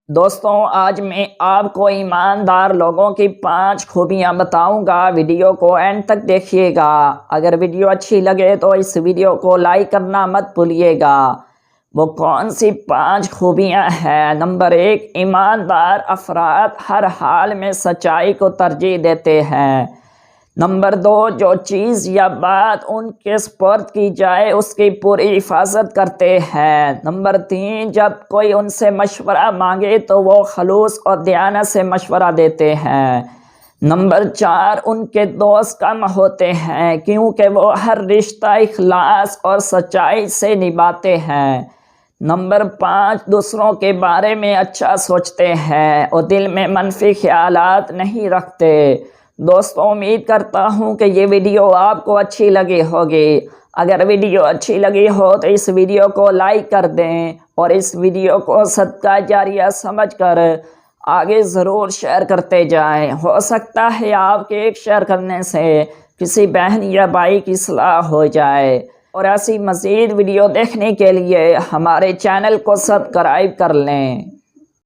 دوستوں، آج میں آپ کو ایماندار لوگوں کی 5 خوبیاں بتاؤں گا۔ ویڈیو کو اینڈ تک دیکھیے گا۔ اگر ویڈیو اچھی لگے تو اس ویڈیو کو لائک کرنا مت بھولیے گا۔ وہ کون سی 5 خوبیاں ہیں؟ نمبر 1، ایماندار افراد ہر حال میں سچائی کو ترجیح دیتے ہیں۔ نمبر 2، جو چیز یا بات ان کے سپرد کی جائے اس کی پوری حفاظت کرتے ہیں۔ نمبر 3، جب کوئی ان سے مشورہ مانگے تو وہ خلوص اور دیانت سے مشورہ دیتے ہیں۔ نمبر 4، ان کے دوست کم ہوتے ہیں کیونکہ وہ ہر رشتہ اخلاص اور سچائی سے نبھاتے ہیں۔ نمبر 5، دوسروں کے بارے میں اچھا سوچتے ہیں اور دل میں منفی خیالات نہیں رکھتے۔ دوستوں، امید کرتا ہوں کہ یہ ویڈیو آپ کو اچھی لگی ہوگی۔ اگر ویڈیو اچھی لگی ہو تو اس ویڈیو کو لائک کر دیں اور اس ویڈیو کو صدقہ جاریہ سمجھ کر آگے ضرور شیئر کرتے جائیں۔ ہو سکتا ہے آپ کے ایک شیئر کرنے سے کسی بہن یا بھائی کی اصلاح ہو جائے۔ اور ایسی مزید ویڈیو دیکھنے کے لیے ہمارے چینل کو سبسکرائب کر لیں۔